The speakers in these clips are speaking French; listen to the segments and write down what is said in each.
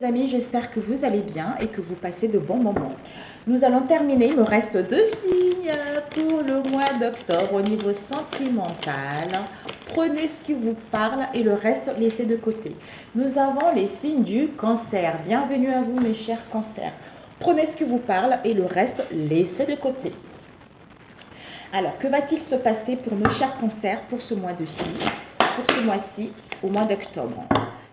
Amis, j'espère que vous allez bien et que vous passez de bons moments. Nous allons terminer, il me reste 2 signes pour le mois d'octobre au niveau sentimental. Prenez ce qui vous parle et le reste, laissez de côté. Nous avons les signes du cancer. Bienvenue à vous mes chers cancers. Prenez ce qui vous parle et le reste, laissez de côté. Alors, que va-t-il se passer pour nos chers cancers pour ce mois-ci, au mois d'octobre?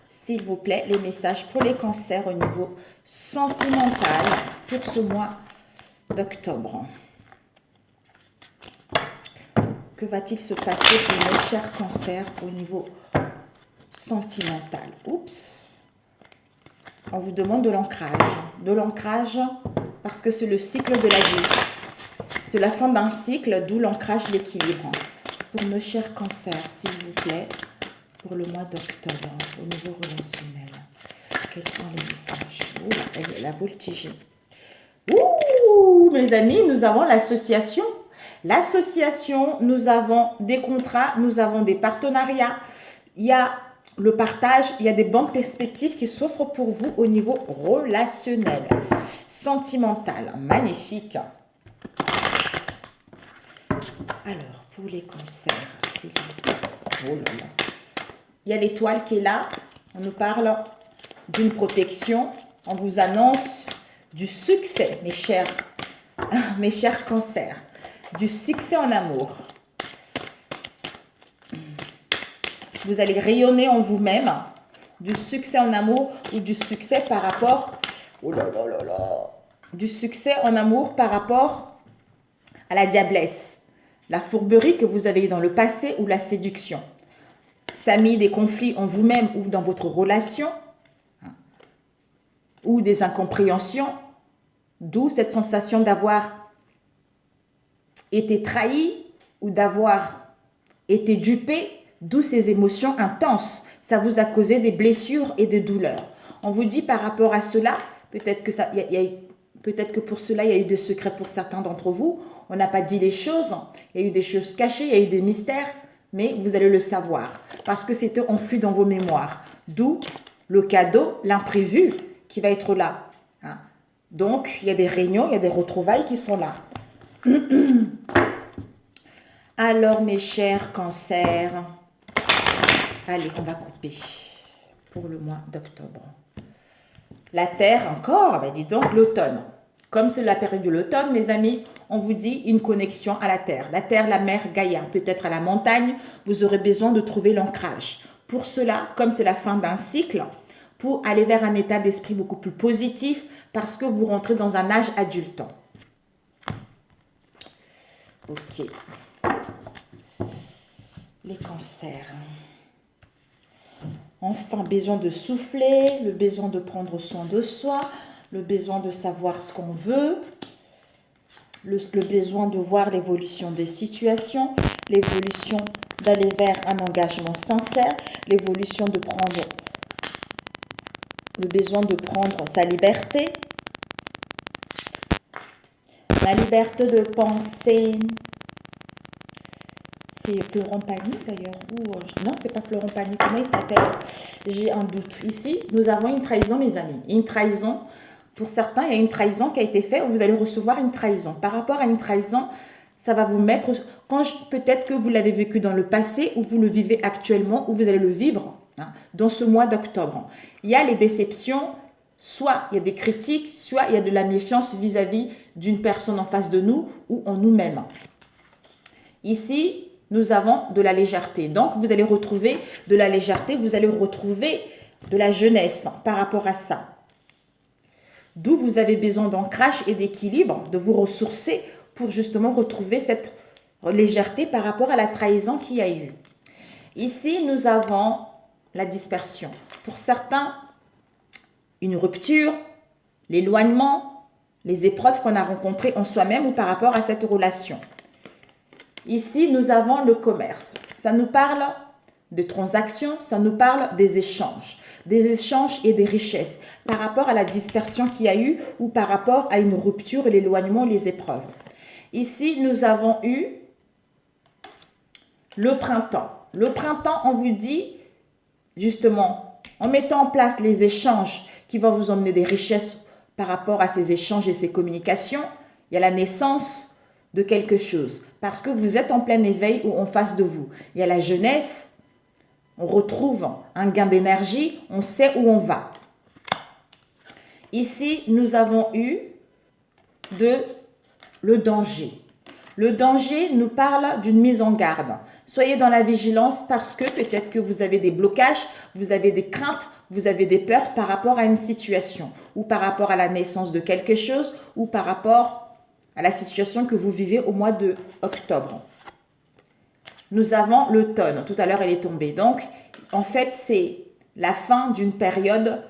S'il vous plaît, les messages pour les cancers au niveau sentimental pour ce mois d'octobre. Que va-t-il se passer pour nos chers cancers au niveau sentimental? Oups. On vous demande de l'ancrage. De l'ancrage parce que c'est le cycle de la vie. C'est la fin d'un cycle, d'où l'ancrage, l'équilibre. Pour nos chers cancers, s'il vous plaît, pour le mois d'octobre, au niveau relationnel. Quels sont les messages? Oh, la voltigée. Ouh, mes amis, nous avons l'association. L'association, nous avons des contrats, nous avons des partenariats. Il y a le partage, il y a des bonnes perspectives qui s'offrent pour vous au niveau relationnel, sentimental. Magnifique. Alors, pour les cancers, c'est oh là là. Il y a l'étoile qui est là. On nous parle d'une protection. On vous annonce du succès, mes chers cancers. Du succès en amour. Vous allez rayonner en vous-même. Du succès en amour ou du succès par rapport... Oh là là là là. Du succès en amour par rapport à la diablesse. La fourberie que vous avez eue dans le passé ou la séduction. Ça a mis des conflits en vous-même ou dans votre relation, ou des incompréhensions, d'où cette sensation d'avoir été trahi ou d'avoir été dupé, d'où ces émotions intenses. Ça vous a causé des blessures et des douleurs. On vous dit par rapport à cela, peut-être que pour cela, il y a eu des secrets pour certains d'entre vous. On n'a pas dit les choses, il y a eu des choses cachées, il y a eu des mystères. Mais vous allez le savoir, parce que c'était enfui dans vos mémoires. D'où le cadeau, l'imprévu qui va être là. Donc, il y a des réunions, il y a des retrouvailles qui sont là. Alors, mes chers cancers, allez, on va couper pour le mois d'octobre. La Terre encore, dis donc, l'automne. Comme c'est la période de l'automne, mes amis, on vous dit une connexion à la Terre. La Terre, la mer, Gaïa, peut-être à la montagne, vous aurez besoin de trouver l'ancrage. Pour cela, comme c'est la fin d'un cycle, pour aller vers un état d'esprit beaucoup plus positif, parce que vous rentrez dans un âge adulte. Ok. Les cancers. Enfin, besoin de souffler, le besoin de prendre soin de soi, le besoin de savoir ce qu'on veut, le besoin de voir l'évolution des situations, l'évolution d'aller vers un engagement sincère, l'évolution de prendre, le besoin de prendre sa liberté, la liberté de penser. C'est Florent Pagny d'ailleurs, ou non, c'est pas Florent Pagny, comment il s'appelle? J'ai un doute. Ici, nous avons une trahison, mes amis. Une trahison, pour certains, il y a une trahison qui a été faite, où vous allez recevoir une trahison. Par rapport à une trahison, ça va vous mettre, peut-être que vous l'avez vécu dans le passé, ou vous le vivez actuellement, ou vous allez le vivre dans ce mois d'octobre. Il y a les déceptions, soit il y a des critiques, soit il y a de la méfiance vis-à-vis d'une personne en face de nous, ou en nous-mêmes. Ici, nous avons de la légèreté. Donc, vous allez retrouver de la légèreté, vous allez retrouver de la jeunesse par rapport à ça. D'où vous avez besoin d'ancrage et d'équilibre, de vous ressourcer pour justement retrouver cette légèreté par rapport à la trahison qu'il y a eu. Ici, nous avons la dispersion. Pour certains, une rupture, l'éloignement, les épreuves qu'on a rencontrées en soi-même ou par rapport à cette relation. Ici, nous avons le commerce. Ça nous parle de transactions, ça nous parle des échanges et des richesses par rapport à la dispersion qu'il y a eu ou par rapport à une rupture, l'éloignement, les épreuves. Ici, nous avons eu le printemps. Le printemps, on vous dit, justement, en mettant en place les échanges qui va vous emmener des richesses par rapport à ces échanges et ces communications. Il y a la naissance de quelque chose, parce que vous êtes en plein éveil ou en face de vous. Il y a la jeunesse, on retrouve un gain d'énergie, on sait où on va. Ici, nous avons eu le danger. Le danger nous parle d'une mise en garde. Soyez dans la vigilance parce que peut-être que vous avez des blocages, vous avez des craintes, vous avez des peurs par rapport à une situation ou par rapport à la naissance de quelque chose ou par rapport à la situation que vous vivez au mois de octobre. Nous avons l'automne. Tout à l'heure, elle est tombée. Donc, en fait, c'est la fin d'une période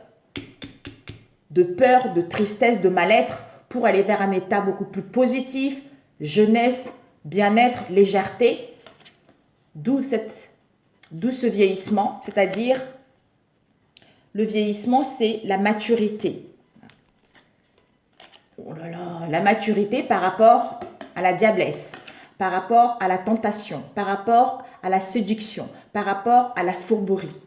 de peur, de tristesse, de mal-être pour aller vers un état beaucoup plus positif, jeunesse, bien-être, légèreté, d'où ce vieillissement, c'est-à-dire le vieillissement, c'est la maturité. Oh là là, la maturité par rapport à la diablesse, par rapport à la tentation, par rapport à la séduction, par rapport à la fourberie.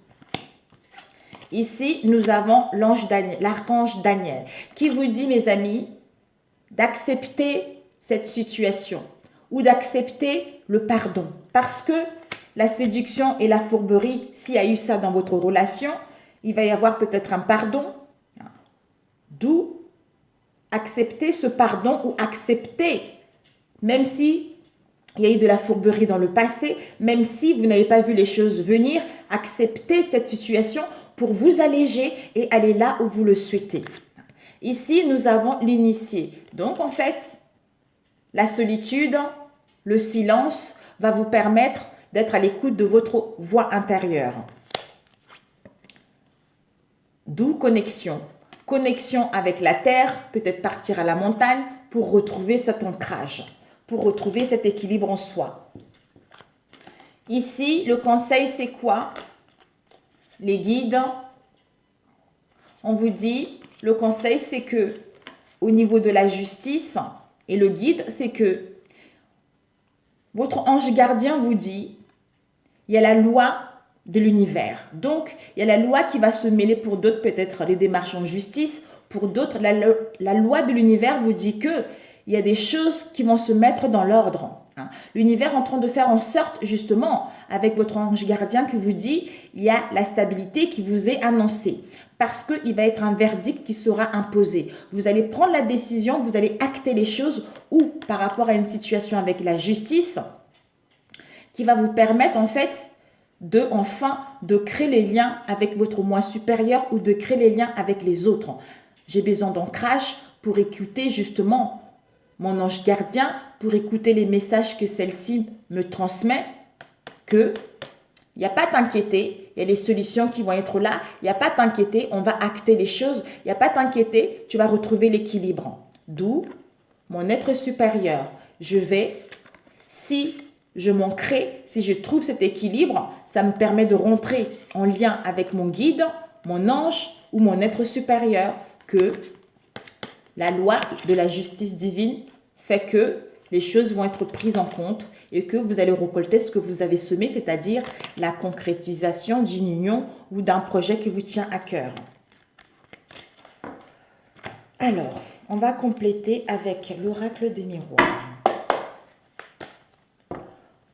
Ici, nous avons l'archange Daniel qui vous dit, mes amis, d'accepter cette situation ou d'accepter le pardon. Parce que la séduction et la fourberie, s'il y a eu ça dans votre relation, il va y avoir peut-être un pardon. D'où accepter ce pardon ou accepter, même si il y a eu de la fourberie dans le passé, même si vous n'avez pas vu les choses venir, accepter cette situation pour vous alléger et aller là où vous le souhaitez. Ici, nous avons l'initié. Donc, en fait, la solitude, le silence va vous permettre d'être à l'écoute de votre voix intérieure. D'où connexion. Connexion avec la terre, peut-être partir à la montagne pour retrouver cet ancrage, pour retrouver cet équilibre en soi. Ici, le conseil, c'est quoi? Les guides, on vous dit, le conseil, c'est que au niveau de la justice, et le guide, c'est que votre ange gardien vous dit, il y a la loi de l'univers. Donc, il y a la loi qui va se mêler pour d'autres, peut-être les démarches en justice. Pour d'autres, la loi de l'univers vous dit que il y a des choses qui vont se mettre dans l'ordre. L'univers est en train de faire en sorte, justement, avec votre ange gardien qui vous dit, il y a la stabilité qui vous est annoncée. Parce qu'il va être un verdict qui sera imposé. Vous allez prendre la décision, vous allez acter les choses ou par rapport à une situation avec la justice qui va vous permettre, en fait, de créer les liens avec votre moi supérieur ou de créer les liens avec les autres. J'ai besoin d'ancrage pour écouter justement mon ange gardien, pour écouter les messages que celle-ci me transmet, que il n'y a pas à t'inquiéter, il y a les solutions qui vont être là, il n'y a pas à t'inquiéter, on va acter les choses, il n'y a pas à t'inquiéter, tu vas retrouver l'équilibre. D'où mon être supérieur. Si je m'en crée, si je trouve cet équilibre, ça me permet de rentrer en lien avec mon guide, mon ange ou mon être supérieur, que la loi de la justice divine fait que les choses vont être prises en compte et que vous allez récolter ce que vous avez semé, c'est-à-dire la concrétisation d'une union ou d'un projet qui vous tient à cœur. Alors, on va compléter avec l'oracle des miroirs.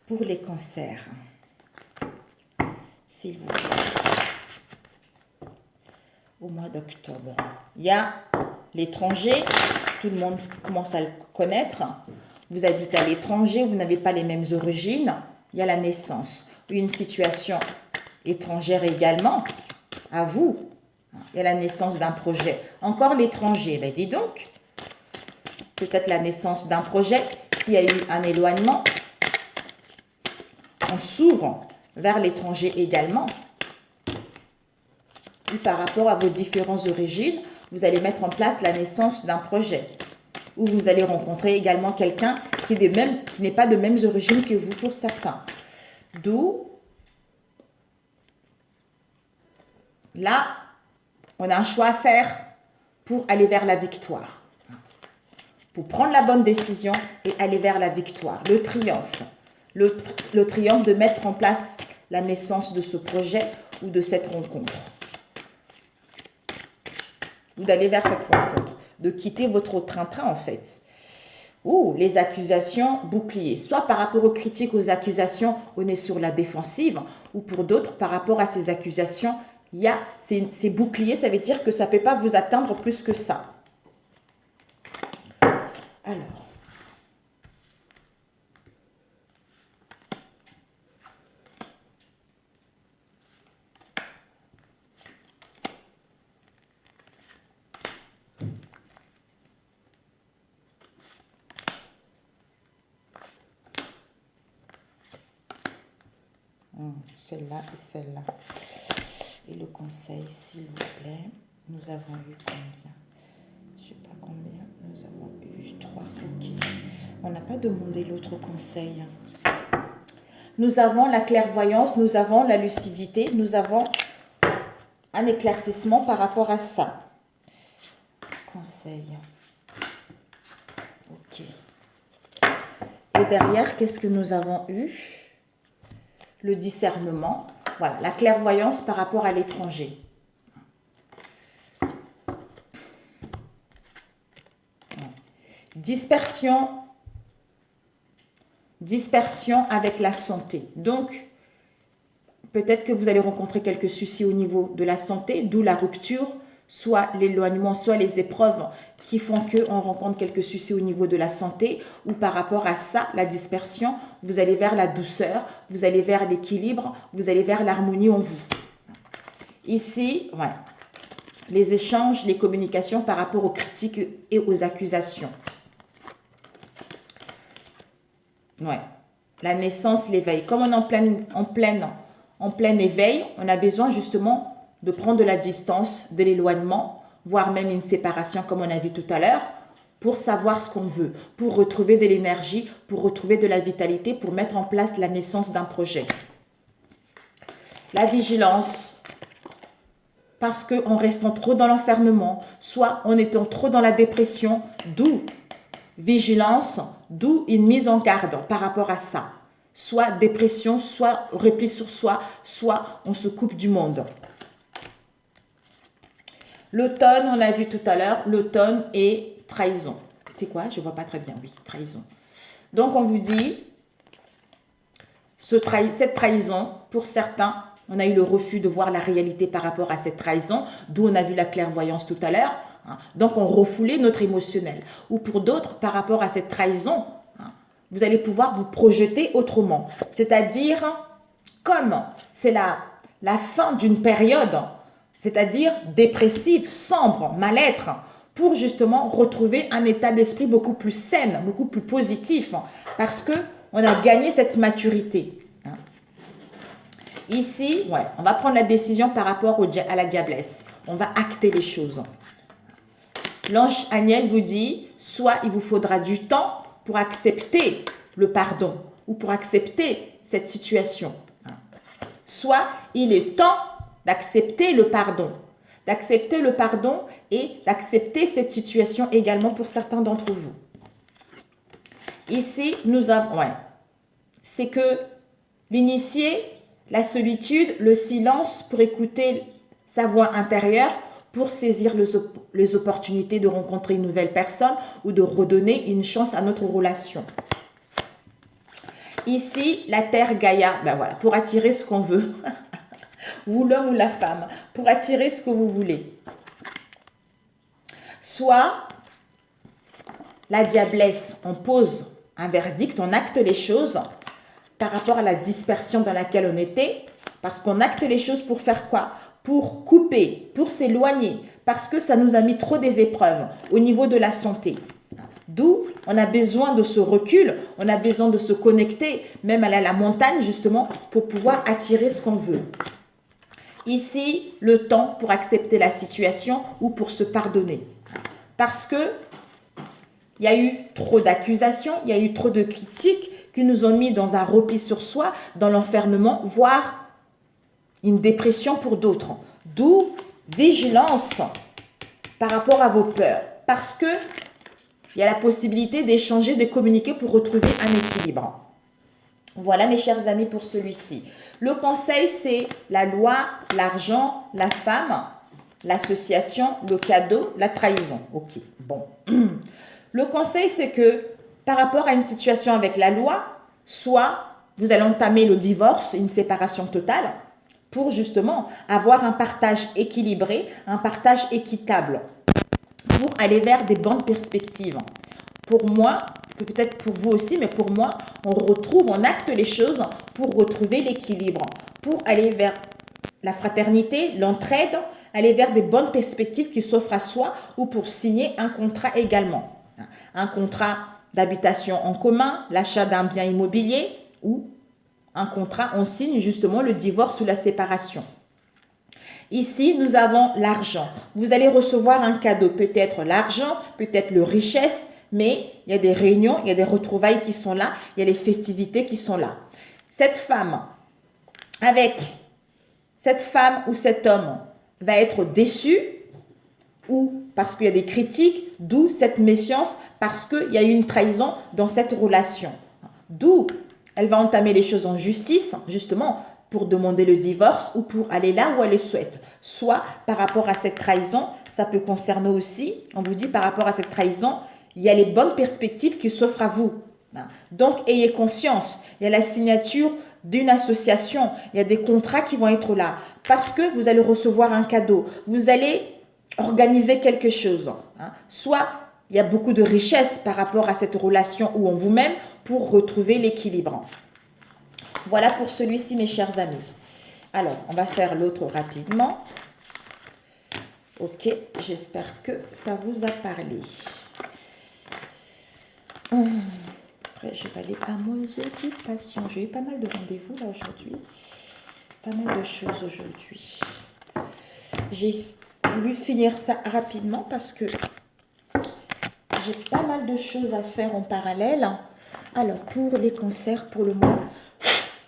Pour les cancers, s'il vous plaît, au mois d'octobre, il y a l'étranger, tout le monde commence à le connaître. Vous habitez à l'étranger, vous n'avez pas les mêmes origines. Il y a la naissance, une situation étrangère également, à vous. Il y a la naissance d'un projet. Encore l'étranger, ben dis donc, peut-être la naissance d'un projet, s'il y a eu un éloignement, on s'ouvre vers l'étranger également. Et par rapport à vos différentes origines, vous allez mettre en place la naissance d'un projet. Où vous allez rencontrer également quelqu'un qui n'est pas de mêmes origines que vous pour certains. D'où, là, on a un choix à faire pour aller vers la victoire. Pour prendre la bonne décision et aller vers la victoire. Le triomphe. Le triomphe de mettre en place la naissance de ce projet ou de cette rencontre. ou d'aller vers cette rencontre, de quitter votre train-train en fait. Ou les accusations boucliers, soit par rapport aux critiques, aux accusations, on est sur la défensive, ou pour d'autres, par rapport à ces accusations, il y a ces boucliers, ça veut dire que ça ne peut pas vous atteindre plus que ça. Alors, celle-là et celle-là. Et le conseil, s'il vous plaît, nous avons eu combien? Je ne sais pas combien. Nous avons eu 3. Ok. On n'a pas demandé l'autre conseil. Nous avons la clairvoyance, nous avons la lucidité, nous avons un éclaircissement par rapport à ça. Conseil. Ok. Et derrière, qu'est-ce que nous avons eu? Le discernement. Voilà, la clairvoyance par rapport à l'étranger. Dispersion avec la santé. Donc, peut-être que vous allez rencontrer quelques soucis au niveau de la santé, d'où la rupture, soit l'éloignement, soit les épreuves qui font qu'on rencontre quelques soucis au niveau de la santé, ou par rapport à ça, la dispersion, vous allez vers la douceur, vous allez vers l'équilibre, vous allez vers l'harmonie en vous. Ici, ouais, les échanges, les communications par rapport aux critiques et aux accusations. Ouais. La naissance, l'éveil. Comme on est en plein éveil, on a besoin justement de prendre de la distance, de l'éloignement, voire même une séparation comme on a vu tout à l'heure, pour savoir ce qu'on veut, pour retrouver de l'énergie, pour retrouver de la vitalité, pour mettre en place la naissance d'un projet. La vigilance, parce qu'en restant trop dans l'enfermement, soit en étant trop dans la dépression, d'où vigilance, d'où une mise en garde par rapport à ça. Soit dépression, soit repli sur soi, soit on se coupe du monde. L'automne, on l'a vu tout à l'heure, l'automne est trahison. C'est quoi? Je ne vois pas très bien, oui, trahison. Donc, on vous dit, cette trahison, pour certains, on a eu le refus de voir la réalité par rapport à cette trahison, d'où on a vu la clairvoyance tout à l'heure. Donc, on refoulait notre émotionnel. Ou pour d'autres, par rapport à cette trahison, vous allez pouvoir vous projeter autrement. C'est-à-dire, comme c'est la fin d'une période, c'est-à-dire dépressive, sombre, mal-être, pour justement retrouver un état d'esprit beaucoup plus sain, beaucoup plus positif, parce qu'on a gagné cette maturité. Ici, ouais, on va prendre la décision par rapport à la diablesse. On va acter les choses. L'ange Aniel vous dit, soit il vous faudra du temps pour accepter le pardon ou pour accepter cette situation. Soit il est temps d'accepter le pardon et d'accepter cette situation également pour certains d'entre vous. Ici, nous avons, ouais, c'est que l'initié, la solitude, le silence pour écouter sa voix intérieure, pour saisir les opportunités de rencontrer une nouvelle personne ou de redonner une chance à notre relation. Ici, la terre Gaïa, ben voilà, pour attirer ce qu'on veut. Vous, l'homme ou la femme, pour attirer ce que vous voulez. Soit, la diablesse, on pose un verdict, on acte les choses par rapport à la dispersion dans laquelle on était, parce qu'on acte les choses pour faire quoi? Pour couper, pour s'éloigner, parce que ça nous a mis trop des épreuves au niveau de la santé. D'où on a besoin de ce recul, on a besoin de se connecter, même à la montagne justement, pour pouvoir attirer ce qu'on veut. Ici, le temps pour accepter la situation ou pour se pardonner. Parce que il y a eu trop d'accusations, il y a eu trop de critiques qui nous ont mis dans un repli sur soi, dans l'enfermement, voire une dépression pour d'autres. D'où vigilance par rapport à vos peurs. Parce que il y a la possibilité d'échanger, de communiquer pour retrouver un équilibre. Voilà mes chers amis pour celui-ci. Le conseil, c'est la loi, l'argent, la femme. l'association, le cadeau, la trahison. Ok, bon. Le conseil, c'est que par rapport à une situation avec la loi, soit vous allez entamer le divorce, une séparation totale, pour justement avoir un partage équilibré, un partage équitable, pour aller vers des bonnes perspectives. Pour moi, peut-être pour vous aussi, mais pour moi, on acte les choses pour retrouver l'équilibre, pour aller vers la fraternité, l'entraide, aller vers des bonnes perspectives qui s'offrent à soi ou pour signer un contrat également. Un contrat d'habitation en commun, l'achat d'un bien immobilier ou un contrat, on signe justement le divorce ou la séparation. Ici, nous avons l'argent. Vous allez recevoir un cadeau, peut-être l'argent, peut-être la richesse, mais il y a des réunions, il y a des retrouvailles qui sont là, il y a des festivités qui sont là. Cette femme ou cet homme va être déçu ou parce qu'il y a des critiques, d'où cette méfiance, parce qu'il y a eu une trahison dans cette relation. D'où elle va entamer les choses en justice, justement, pour demander le divorce ou pour aller là où elle le souhaite. Soit par rapport à cette trahison, ça peut concerner aussi, on vous dit par rapport à cette trahison, il y a les bonnes perspectives qui s'offrent à vous. Donc, ayez confiance. Il y a la signature d'une association. Il y a des contrats qui vont être là. Parce que vous allez recevoir un cadeau. Vous allez organiser quelque chose. Soit il y a beaucoup de richesse par rapport à cette relation ou en vous-même pour retrouver l'équilibre. Voilà pour celui-ci, mes chers amis. Alors, on va faire l'autre rapidement. Ok, j'espère que ça vous a parlé. Après, je vais aller à mes occupations. J'ai eu pas mal de rendez-vous là aujourd'hui. Pas mal de choses aujourd'hui. J'ai voulu finir ça rapidement parce que j'ai pas mal de choses à faire en parallèle. Alors, pour les concerts, pour le mois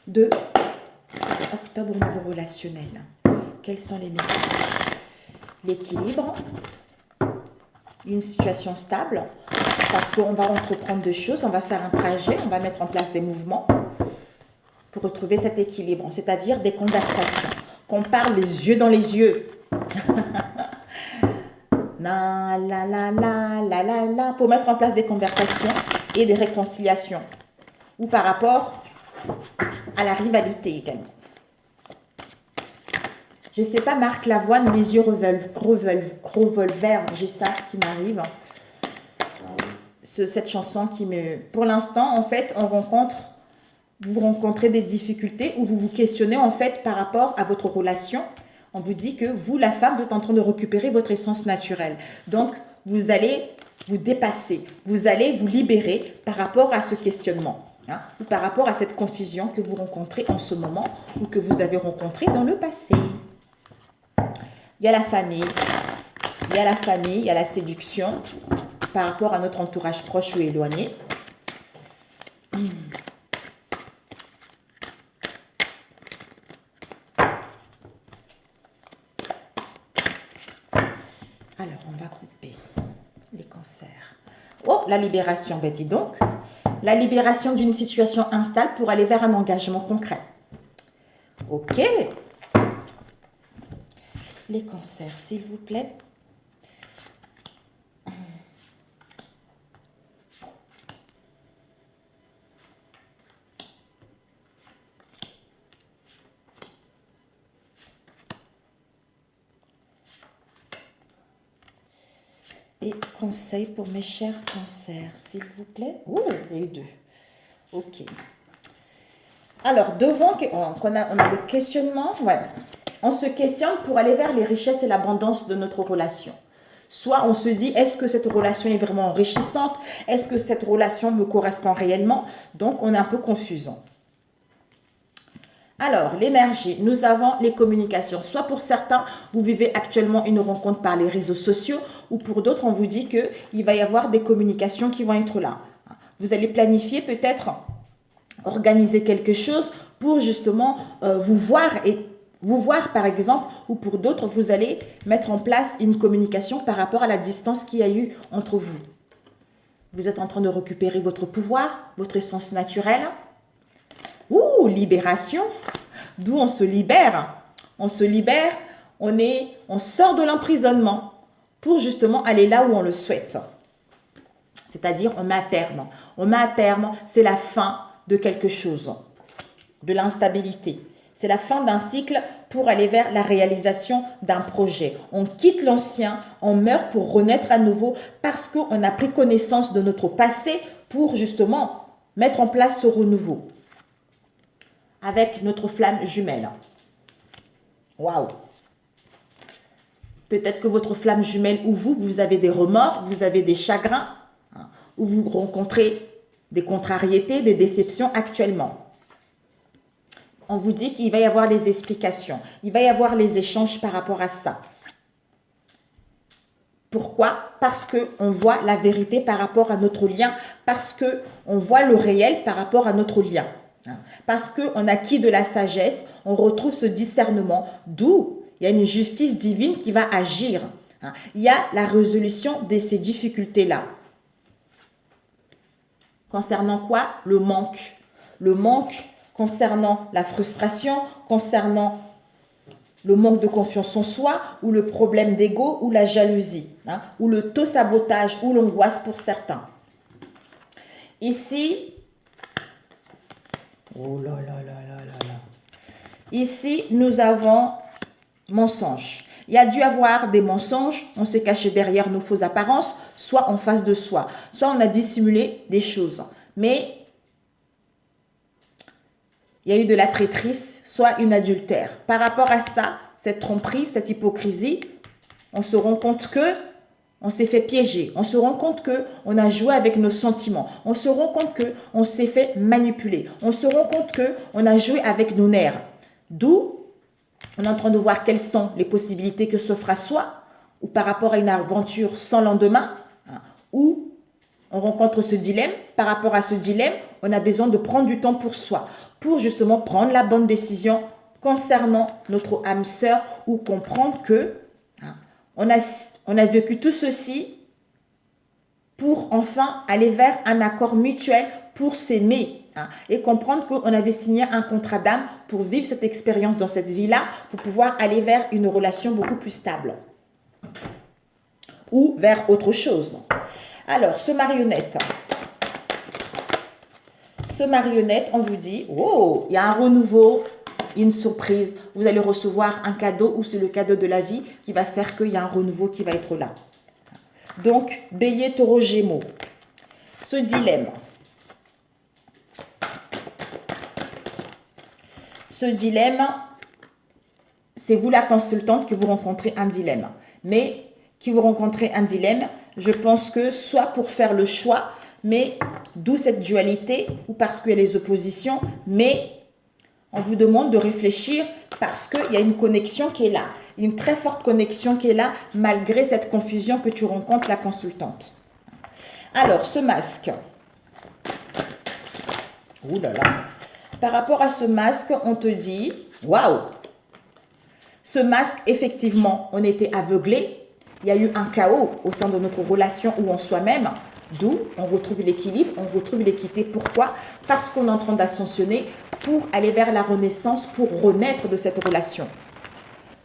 de octobre au niveau relationnel, quels sont les messages? L'équilibre, une situation stable, parce qu'on va entreprendre des choses, on va faire un trajet, on va mettre en place des mouvements pour retrouver cet équilibre, c'est-à-dire des conversations, qu'on parle les yeux dans les yeux. La la la la la la la, pour mettre en place des conversations et des réconciliations, ou par rapport à la rivalité également. Je ne sais pas, Marc Lavoine, mes yeux revolver, j'ai ça qui m'arrive. Cette chanson qui me... Pour l'instant, en fait, vous rencontrez des difficultés ou vous vous questionnez en fait par rapport à votre relation. On vous dit que vous, la femme, vous êtes en train de récupérer votre essence naturelle. Donc, vous allez vous dépasser, vous allez vous libérer par rapport à ce questionnement, ou par rapport à cette confusion que vous rencontrez en ce moment ou que vous avez rencontré dans le passé. Il y a la famille, il y a la séduction par rapport à notre entourage proche ou éloigné. Alors, on va couper les cancers. Oh, la libération, ben dis donc. La libération d'une situation instable pour aller vers un engagement concret. Ok. Les cancers, s'il vous plaît. Et conseils pour mes chers cancers, s'il vous plaît. Oh, il y a eu 2. Ok. Alors, on a le questionnement. Ouais. On se questionne pour aller vers les richesses et l'abondance de notre relation. Soit on se dit, est-ce que cette relation est vraiment enrichissante? Est-ce que cette relation me correspond réellement? Donc, on est un peu confusant. Alors, l'énergie, nous avons les communications. Soit pour certains, vous vivez actuellement une rencontre par les réseaux sociaux, ou pour d'autres, on vous dit qu'il va y avoir des communications qui vont être là. Vous allez planifier peut-être, organiser quelque chose pour justement vous voir par exemple, ou pour d'autres, vous allez mettre en place une communication par rapport à la distance qu'il y a eu entre vous. Vous êtes en train de récupérer votre pouvoir, votre essence naturelle. Ouh, libération, d'où on se libère. On se libère On sort de l'emprisonnement pour justement aller là où on le souhaite. C'est-à-dire, on met à terme. On met à terme, c'est la fin de quelque chose, de l'instabilité. C'est la fin d'un cycle pour aller vers la réalisation d'un projet. On quitte l'ancien, on meurt pour renaître à nouveau parce qu'on a pris connaissance de notre passé pour justement mettre en place ce renouveau avec notre flamme jumelle. Waouh! Peut-être que votre flamme jumelle ou vous avez des remords, vous avez des chagrins, hein, ou vous rencontrez des contrariétés, des déceptions actuellement. On vous dit qu'il va y avoir les explications, il va y avoir les échanges par rapport à ça. Pourquoi? Parce qu'on voit la vérité par rapport à notre lien, parce qu'on voit le réel par rapport à notre lien. Parce qu'on acquit de la sagesse, on retrouve ce discernement, d'où il y a une justice divine qui va agir. Il y a la résolution de ces difficultés-là. Concernant quoi? Le manque. Le manque concernant la frustration, concernant le manque de confiance en soi, ou le problème d'ego, ou la jalousie, ou le sabotage, ou l'angoisse pour certains. Ici, oh là là là là là là. Ici, nous avons mensonge. Il y a dû avoir des mensonges, on s'est caché derrière nos fausses apparences, soit en face de soi, soit on a dissimulé des choses. Mais il y a eu de la traîtrise, soit une adultère. Par rapport à ça, cette tromperie, cette hypocrisie, on se rend compte que on s'est fait piéger. On se rend compte qu'on a joué avec nos sentiments. On se rend compte qu'on s'est fait manipuler. On se rend compte qu'on a joué avec nos nerfs. D'où on est en train de voir quelles sont les possibilités que s'offre à soi, ou par rapport à une aventure sans lendemain, où on rencontre ce dilemme. Par rapport à ce dilemme, on a besoin de prendre du temps pour soi, pour justement prendre la bonne décision concernant notre âme sœur, ou comprendre que on a vécu tout ceci pour enfin aller vers un accord mutuel pour s'aimer, et comprendre qu'on avait signé un contrat d'âme pour vivre cette expérience dans cette vie-là, pour pouvoir aller vers une relation beaucoup plus stable ou vers autre chose. Alors, ce marionnette, on vous dit, oh, il y a un renouveau, une surprise, vous allez recevoir un cadeau, ou c'est le cadeau de la vie qui va faire qu'il y a un renouveau qui va être là. Donc, Bélier, Taureau, Gémeaux, ce dilemme. Ce dilemme, c'est vous la consultante que vous rencontrez un dilemme. Mais qui vous rencontrez un dilemme, je pense que soit pour faire le choix, mais d'où cette dualité, ou parce qu'il y a les oppositions, mais on vous demande de réfléchir parce qu'il y a une connexion qui est là. Une très forte connexion qui est là, malgré cette confusion que tu rencontres la consultante. Alors, ce masque. Ouh là là. Par rapport à ce masque, on te dit, waouh, ce masque, effectivement, on était aveuglé. Il y a eu un chaos au sein de notre relation ou en soi-même. D'où on retrouve l'équilibre, on retrouve l'équité. Pourquoi? Parce qu'on est en train d'ascensionner pour aller vers la renaissance, pour renaître de cette relation.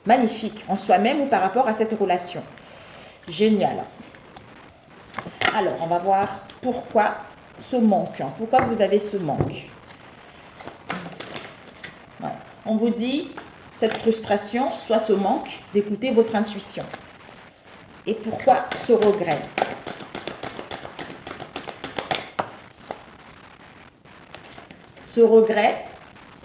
Magnifique, en soi-même ou par rapport à cette relation. Génial. Alors, on va voir pourquoi ce manque. Pourquoi vous avez ce manque. Voilà. On vous dit, cette frustration, soit ce manque, d'écouter votre intuition. Et pourquoi ce regret? Ce regret,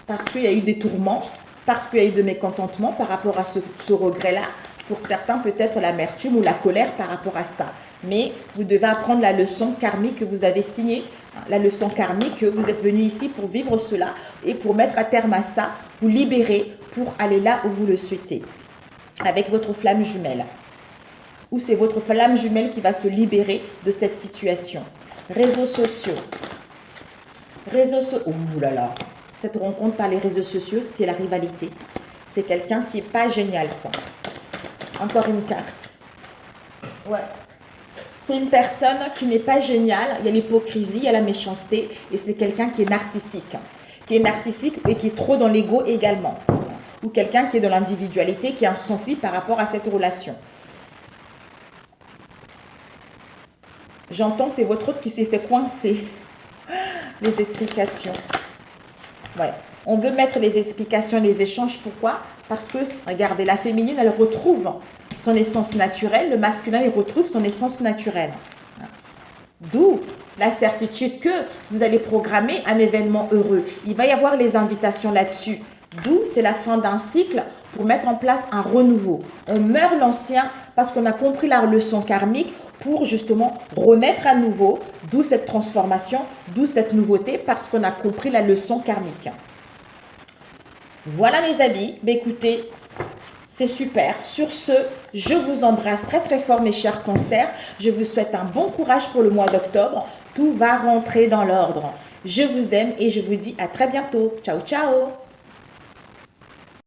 parce qu'il y a eu des tourments, parce qu'il y a eu de mécontentement par rapport à ce regret-là. Pour certains, peut-être l'amertume ou la colère par rapport à ça. Mais vous devez apprendre la leçon karmique que vous avez signée, la leçon karmique que vous êtes venu ici pour vivre cela et pour mettre à terme à ça, vous libérer pour aller là où vous le souhaitez, avec votre flamme jumelle. Ou c'est votre flamme jumelle qui va se libérer de cette situation. Réseaux sociaux. Oh là là. Cette rencontre par les réseaux sociaux, c'est la rivalité. C'est quelqu'un qui n'est pas génial, quoi. Encore une carte. Ouais. C'est une personne qui n'est pas géniale. Il y a l'hypocrisie, il y a la méchanceté. Et c'est quelqu'un qui est narcissique. Qui est narcissique et qui est trop dans l'ego également. ou quelqu'un qui est dans l'individualité, qui est insensible par rapport à cette relation. J'entends, c'est votre autre qui s'est fait coincer. Les explications. Ouais. On veut mettre les explications, les échanges. Pourquoi? Parce que, regardez, la féminine, elle retrouve son essence naturelle. Le masculin, il retrouve son essence naturelle. D'où la certitude que vous allez programmer un événement heureux. Il va y avoir les invitations là-dessus. D'où c'est la fin d'un cycle pour mettre en place un renouveau. On meurt l'ancien parce qu'on a compris la leçon karmique pour justement renaître à nouveau. D'où cette transformation, d'où cette nouveauté parce qu'on a compris la leçon karmique. Voilà mes amis. Écoutez, c'est super. Sur ce, je vous embrasse très très fort mes chers cancers. Je vous souhaite un bon courage pour le mois d'octobre. Tout va rentrer dans l'ordre. Je vous aime et je vous dis à très bientôt. Ciao, ciao.